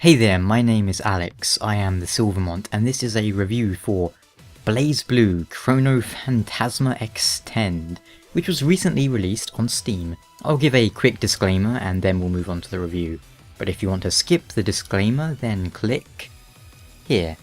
Hey there, my name is Alex, I am the Mont, and this is a review for Blazblue Chronophantasma Extend, which was recently released on Steam. I'll give a quick disclaimer and then we'll move on to the review, but if you want to skip the disclaimer then click here.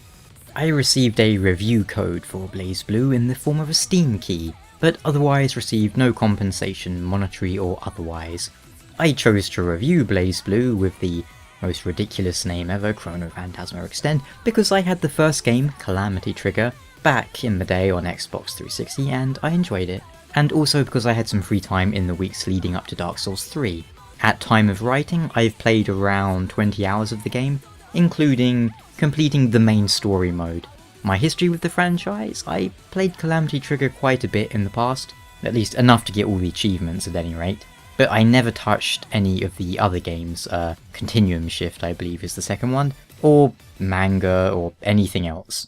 I received a review code for Blazblue in the form of a Steam key, but otherwise received no compensation, monetary or otherwise. I chose to review Blazblue with the most ridiculous name ever, Chronophantasma Extend, because I had the first game, Calamity Trigger, back in the day on Xbox 360 and I enjoyed it, and also because I had some free time in the weeks leading up to Dark Souls 3. At time of writing, I've played around 20 hours of the game, including completing the main story mode. My history with the franchise, I played Calamity Trigger quite a bit in the past, at least enough to get all the achievements at any rate. But I never touched any of the other games, Continuum Shift I believe is the second one, or manga, or anything else.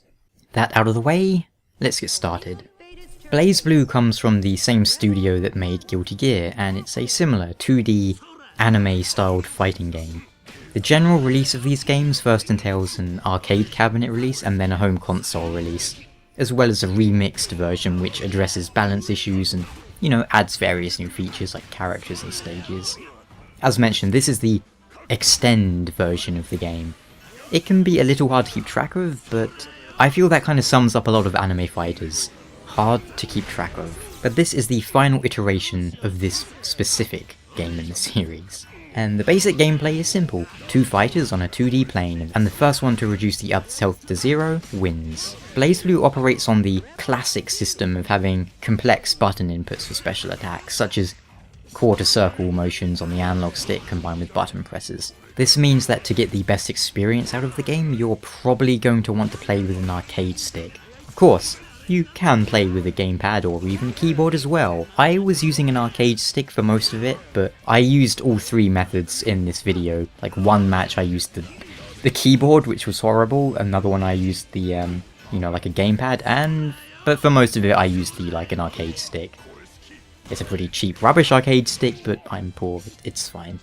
That out of the way, let's get started. Blazblue comes from the same studio that made Guilty Gear, and it's a similar 2D anime-styled fighting game. The general release of these games first entails an arcade cabinet release and then a home console release, as well as a remixed version which addresses balance issues and adds various new features like characters and stages. As mentioned, this is the Extend version of the game. It can be a little hard to keep track of, but I feel that kind of sums up a lot of anime fighters. Hard to keep track of. But this is the final iteration of this specific game in the series. And the basic gameplay is simple. Two fighters on a 2D plane, and the first one to reduce the other's health to 0 wins. Blazblue operates on the classic system of having complex button inputs for special attacks, such as quarter circle motions on the analog stick combined with button presses. This means that to get the best experience out of the game, you're probably going to want to play with an arcade stick. Of course, you can play with a gamepad or even a keyboard as well. I was using an arcade stick for most of it, but I used all three methods in this video. Like one match I used the keyboard, which was horrible, another one I used the, like a gamepad, but for most of it I used an arcade stick. It's a pretty cheap rubbish arcade stick, but I'm poor, it's fine.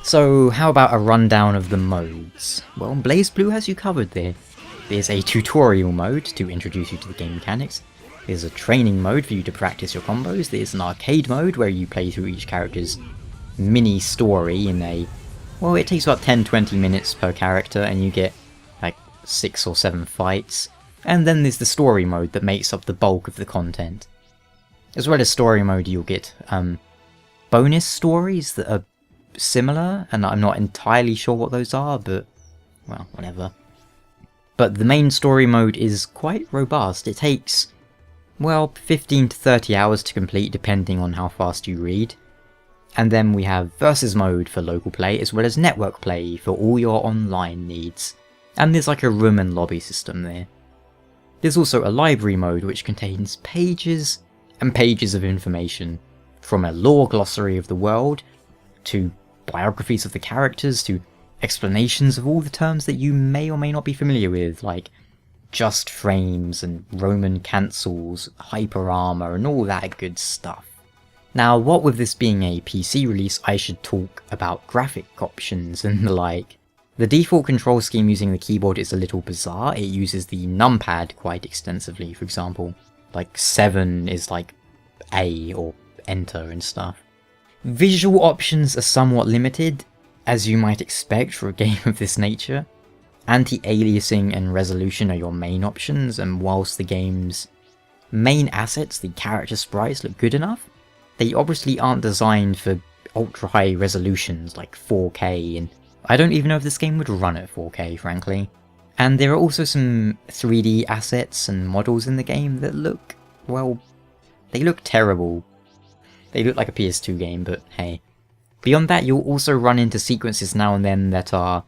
So how about a rundown of the modes? Well, Blazblue has you covered there. There's a tutorial mode to introduce you to the game mechanics, there's a training mode for you to practice your combos, there's an arcade mode where you play through each character's mini story in it takes about 10-20 minutes per character and you get like 6 or 7 fights, and then there's the story mode that makes up the bulk of the content. As well as story mode you'll get bonus stories that are similar, and I'm not entirely sure what those are, but well, whatever. But the main story mode is quite robust. It takes, 15 to 30 hours to complete depending on how fast you read. And then we have versus mode for local play as well as network play for all your online needs. And there's like a room and lobby system there. There's also a library mode which contains pages and pages of information, from a lore glossary of the world, to biographies of the characters, to explanations of all the terms that you may or may not be familiar with, like just frames and Roman cancels, hyper armor and all that good stuff. Now, what with this being a PC release, I should talk about graphic options and the like. The default control scheme using the keyboard is a little bizarre. It uses the numpad quite extensively, for example. Like 7 is like A or enter and stuff. Visual options are somewhat limited, as you might expect for a game of this nature. Anti-aliasing and resolution are your main options, and whilst the game's main assets, the character sprites, look good enough, they obviously aren't designed for ultra-high resolutions like 4K, and I don't even know if this game would run at 4K, frankly. And there are also some 3D assets and models in the game that look, they look terrible. They look like a PS2 game, but hey. Beyond that, you'll also run into sequences now and then that are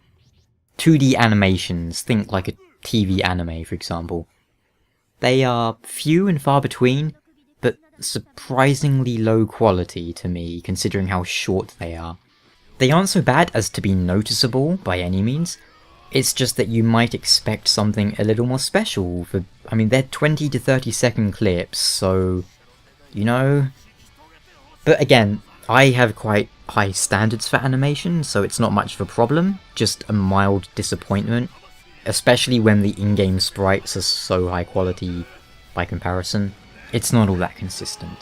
2D animations, think like a TV anime for example. They are few and far between, but surprisingly low quality to me considering how short they are. They aren't so bad as to be noticeable by any means, it's just that you might expect something a little more special they're 20 to 30 second clips, so, But again, I have quite high standards for animation, so it's not much of a problem, just a mild disappointment, especially when the in-game sprites are so high quality by comparison. It's not all that consistent.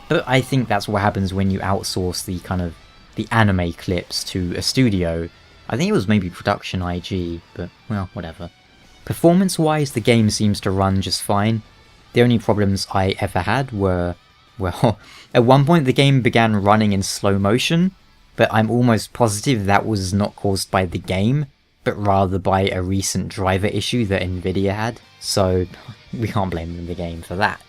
But I think that's what happens when you outsource the anime clips to a studio. I think it was maybe Production IG, but well, whatever. Performance-wise, the game seems to run just fine. The only problems I ever had were, well, at one point the game began running in slow motion, but I'm almost positive that was not caused by the game, but rather by a recent driver issue that Nvidia had, so we can't blame the game for that.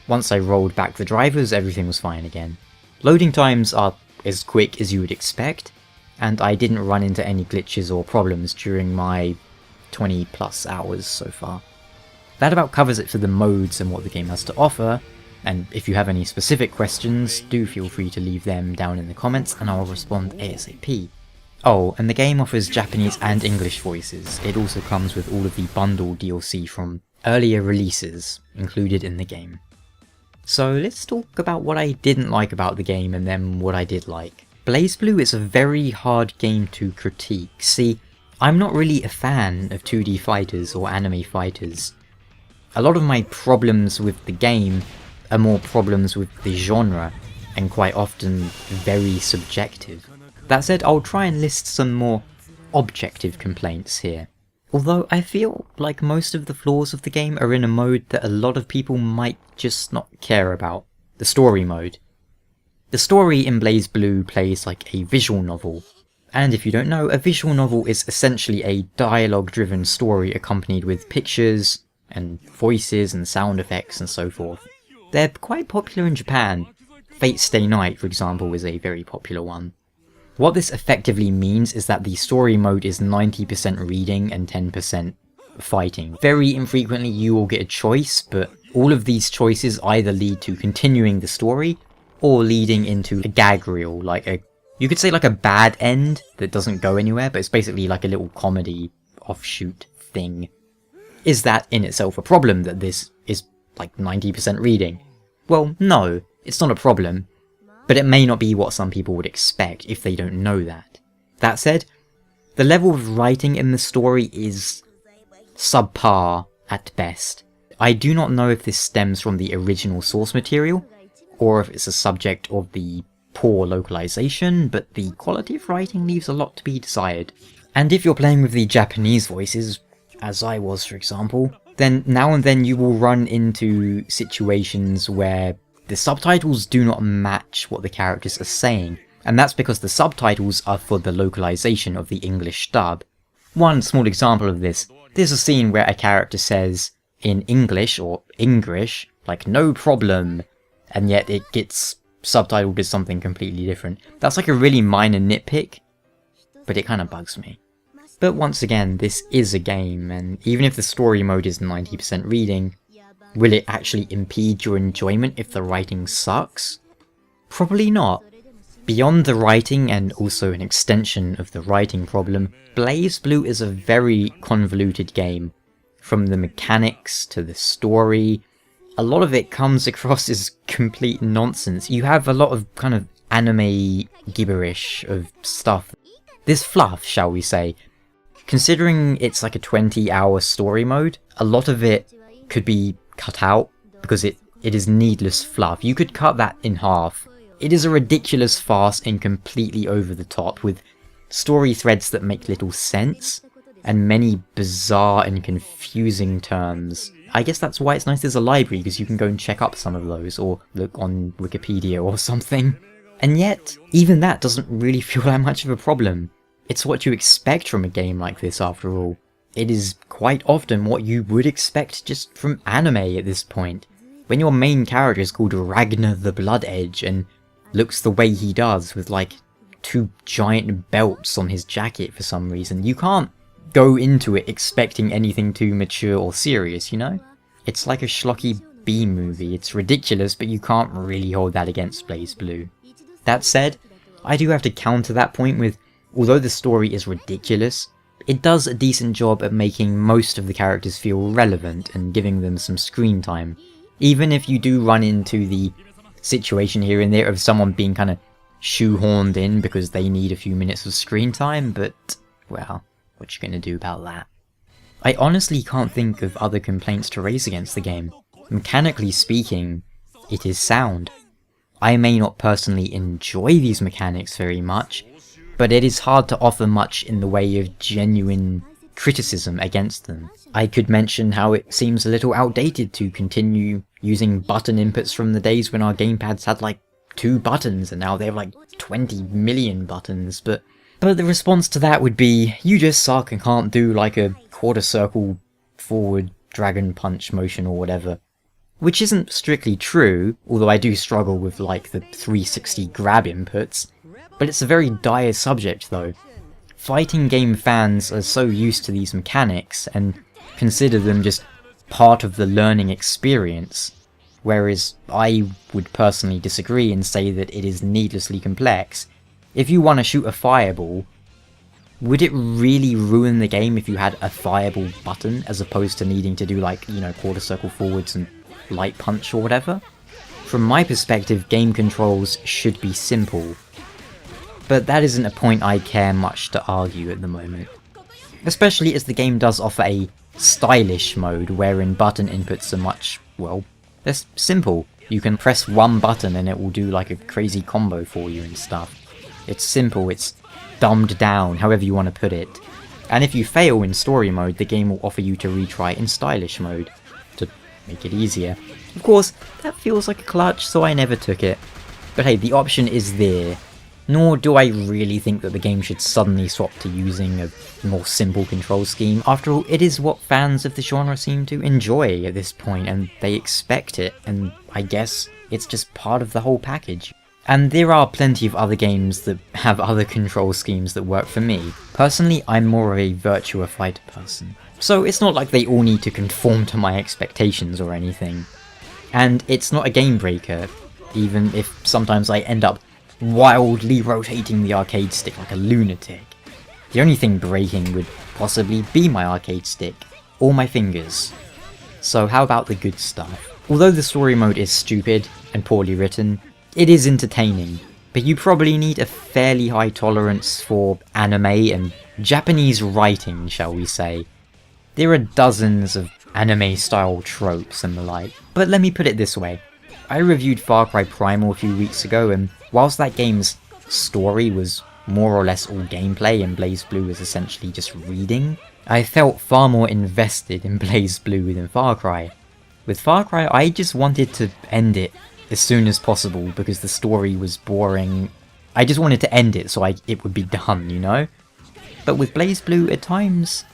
Once I rolled back the drivers, everything was fine again. Loading times are as quick as you would expect, and I didn't run into any glitches or problems during my 20 plus hours so far. That about covers it for the modes and what the game has to offer, and if you have any specific questions, do feel free to leave them down in the comments and I'll respond ASAP. Oh, and the game offers Japanese and English voices. It also comes with all of the bundle DLC from earlier releases included in the game. So let's talk about what I didn't like about the game and then what I did like. Blazblue is a very hard game to critique. See, I'm not really a fan of 2D fighters or anime fighters. A lot of my problems with the game are more problems with the genre, and quite often very subjective. That said, I'll try and list some more objective complaints here. Although I feel like most of the flaws of the game are in a mode that a lot of people might just not care about, the story mode. The story in Blazblue plays like a visual novel, and if you don't know, a visual novel is essentially a dialogue-driven story accompanied with pictures, and voices and sound effects and so forth. They're quite popular in Japan. Fate Stay Night, for example, is a very popular one. What this effectively means is that the story mode is 90% reading and 10% fighting. Very infrequently you will get a choice, but all of these choices either lead to continuing the story, or leading into a gag reel, you could say like a bad end that doesn't go anywhere, but it's basically like a little comedy offshoot thing. Is that in itself a problem that this is like 90% reading? Well, no, it's not a problem, but it may not be what some people would expect if they don't know that. That said, the level of writing in the story is subpar at best. I do not know if this stems from the original source material, or if it's a subject of the poor localization, but the quality of writing leaves a lot to be desired. And if you're playing with the Japanese voices, as I was for example, then now and then you will run into situations where the subtitles do not match what the characters are saying, and that's because the subtitles are for the localization of the English dub. One small example of this, there's a scene where a character says in English or Ingrish, like no problem, and yet it gets subtitled as something completely different. That's like a really minor nitpick, but it kind of bugs me. But once again, this is a game, and even if the story mode is 90% reading, will it actually impede your enjoyment if the writing sucks? Probably not. Beyond the writing, and also an extension of the writing problem, Blazblue is a very convoluted game. From the mechanics to the story, a lot of it comes across as complete nonsense. You have a lot of kind of anime gibberish of stuff. This fluff, shall we say. Considering it's like a 20-hour story mode, a lot of it could be cut out because it is needless fluff. You could cut that in half. It is a ridiculous farce and completely over the top, with story threads that make little sense, and many bizarre and confusing terms. I guess that's why it's nice there's a library, because you can go and check up some of those, or look on Wikipedia or something. And yet, even that doesn't really feel that much of a problem. It's what you expect from a game like this after all. It is quite often what you would expect just from anime at this point. When your main character is called Ragnar the Blood Edge and looks the way he does with like 2 giant belts on his jacket for some reason, you can't go into it expecting anything too mature or serious, you know? It's like a schlocky B-movie. It's ridiculous, but you can't really hold that against Blazblue. That said, I do have to counter that point with, although the story is ridiculous, it does a decent job at making most of the characters feel relevant and giving them some screen time. Even if you do run into the situation here and there of someone being kind of shoehorned in because they need a few minutes of screen time, but, well, what you gonna do about that? I honestly can't think of other complaints to raise against the game. Mechanically speaking, it is sound. I may not personally enjoy these mechanics very much, but it is hard to offer much in the way of genuine criticism against them. I could mention how it seems a little outdated to continue using button inputs from the days when our gamepads had like 2 buttons and now they have like 20 million buttons, but the response to that would be, you just suck and can't do like a quarter circle forward dragon punch motion or whatever. Which isn't strictly true, although I do struggle with like the 360 grab inputs, but it's a very dire subject though. Fighting game fans are so used to these mechanics and consider them just part of the learning experience, whereas I would personally disagree and say that it is needlessly complex. If you want to shoot a fireball, would it really ruin the game if you had a fireball button as opposed to needing to do like, you know, quarter circle forwards and light punch or whatever? From my perspective, game controls should be simple. But that isn't a point I care much to argue at the moment. Especially as the game does offer a stylish mode wherein button inputs are much, well, they're simple. You can press one button and it will do like a crazy combo for you and stuff. It's simple, it's dumbed down, however you want to put it. And if you fail in story mode, the game will offer you to retry in stylish mode, to make it easier. Of course, that feels like a clutch, so I never took it. But hey, the option is there. Nor do I really think that the game should suddenly swap to using a more simple control scheme. After all, it is what fans of the genre seem to enjoy at this point, and they expect it, and I guess it's just part of the whole package. And there are plenty of other games that have other control schemes that work for me. Personally, I'm more of a Virtua Fighter person, so it's not like they all need to conform to my expectations or anything. And it's not a game breaker, even if sometimes I end up wildly rotating the arcade stick like a lunatic. The only thing breaking would possibly be my arcade stick, or my fingers. So how about the good stuff? Although the story mode is stupid and poorly written, it is entertaining, but you probably need a fairly high tolerance for anime and Japanese writing, shall we say. There are dozens of anime-style tropes and the like, but let me put it this way. I reviewed Far Cry Primal a few weeks ago, and whilst that game's story was more or less all gameplay and Blazblue was essentially just reading, I felt far more invested in Blazblue than Far Cry. With Far Cry, I just wanted to end it as soon as possible because the story was boring. I just wanted to end it so it would be done, you know? But with Blazblue, at times,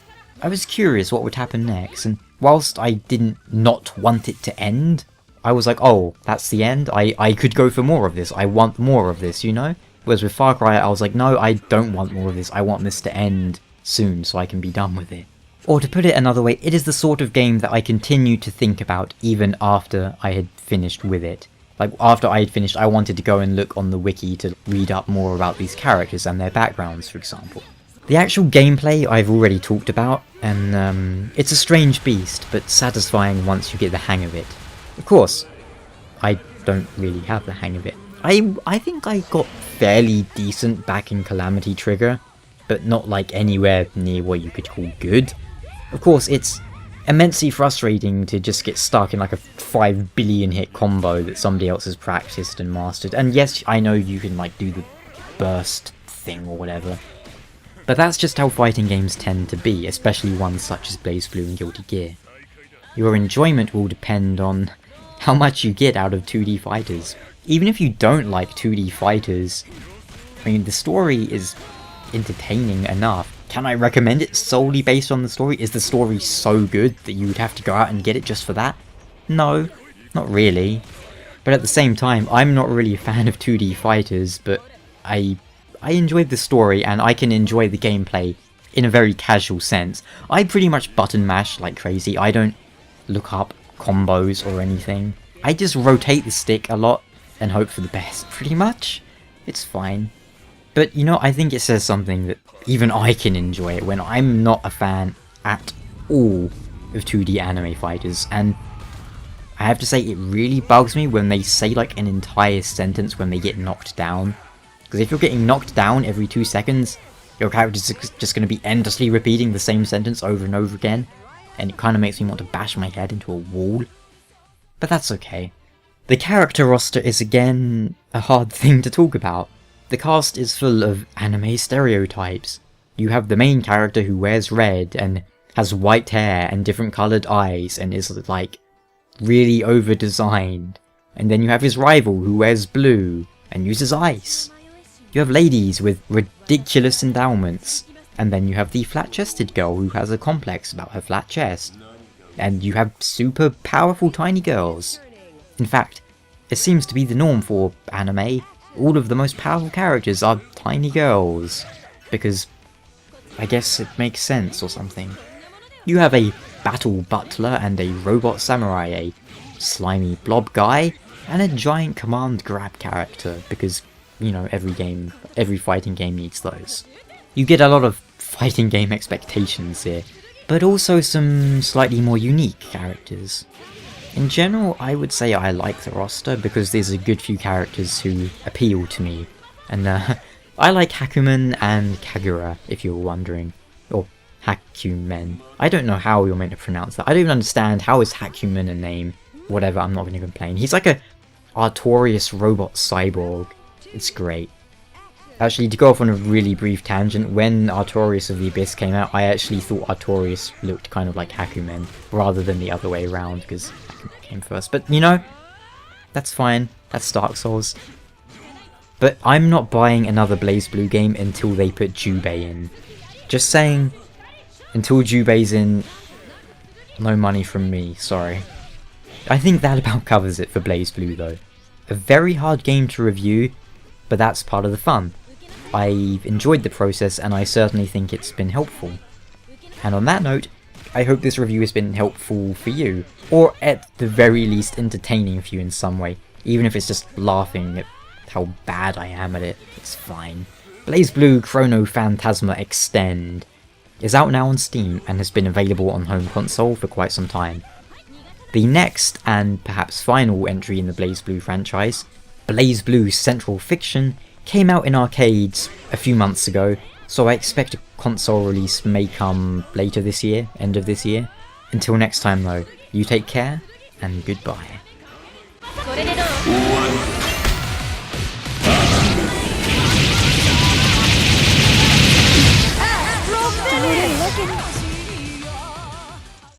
I was curious what would happen next, and whilst I didn't not want it to end, I was like, oh, that's the end? I could go for more of this, I want more of this, you know? Whereas with Far Cry, I was like, no, I don't want more of this, I want this to end soon so I can be done with it. Or to put it another way, it is the sort of game that I continue to think about even after I had finished with it. Like, after I had finished, I wanted to go and look on the wiki to read up more about these characters and their backgrounds, for example. The actual gameplay I've already talked about, and it's a strange beast, but satisfying once you get the hang of it. Of course, I don't really have the hang of it. I think I got fairly decent back in Calamity Trigger, but not like anywhere near what you could call good. Of course, it's immensely frustrating to just get stuck in like a 5 billion hit combo that somebody else has practiced and mastered. And yes, I know you can like do the burst thing or whatever, but that's just how fighting games tend to be, especially ones such as Blazblue and Guilty Gear. Your enjoyment will depend on how much you get out of 2D fighters. Even if you don't like 2D fighters, I mean, the story is entertaining enough. Can I recommend it solely based on the story? Is the story so good that you would have to go out and get it just for that? No, not really. But at the same time, I'm not really a fan of 2D fighters, but I enjoyed the story and I can enjoy the gameplay in a very casual sense. I pretty much button mash like crazy. I don't look up combos or anything. I just rotate the stick a lot and hope for the best, pretty much. It's fine. But you know, I think it says something that even I can enjoy it when I'm not a fan at all of 2D anime fighters, and I have to say it really bugs me when they say like an entire sentence when they get knocked down. because if you're getting knocked down every 2 seconds, your character's just going to be endlessly repeating the same sentence over and over again, and it kind of makes me want to bash my head into a wall. But that's okay. The character roster is again a hard thing to talk about. The cast is full of anime stereotypes. You have the main character who wears red and has white hair and different coloured eyes and is like really over-designed. And then you have his rival who wears blue and uses ice. You have ladies with ridiculous endowments. And then you have the flat-chested girl who has a complex about her flat chest. And you have super powerful tiny girls. In fact, it seems to be the norm for anime. All of the most powerful characters are tiny girls. Because I guess it makes sense or something. You have a battle butler and a robot samurai, a slimy blob guy, and a giant command grab character, because, you know, every fighting game needs those. You get a lot of fighting game expectations here, but also some slightly more unique characters. In general, I would say I like the roster because there's a good few characters who appeal to me, and I like Haku-men and Kagura, if you were wondering. Or Haku-men. I don't know how you're meant to pronounce that. I don't even understand how is Haku-men a name. Whatever, I'm not going to complain. He's like a Artorias robot cyborg. It's great. Actually, to go off on a really brief tangent, when Artorias of the Abyss came out, I actually thought Artorias looked kind of like Haku-men, rather than the other way around, because Haku-men came first. But, you know, that's fine. That's Dark Souls. But I'm not buying another Blazblue game until they put Jubei in. Just saying, until Jubei's in, no money from me, sorry. I think that about covers it for Blazblue though. A very hard game to review, but that's part of the fun. I've enjoyed the process and I certainly think it's been helpful. And on that note, I hope this review has been helpful for you, or at the very least entertaining for you in some way, even if it's just laughing at how bad I am at it, it's fine. Blazblue Chronophantasma Extend is out now on Steam and has been available on home console for quite some time. The next, and perhaps final entry in the Blazblue franchise, Blazblue Central Fiction, came out in arcades a few months ago, so I expect a console release may come later this year, end of this year. Until next time though, you take care, and goodbye.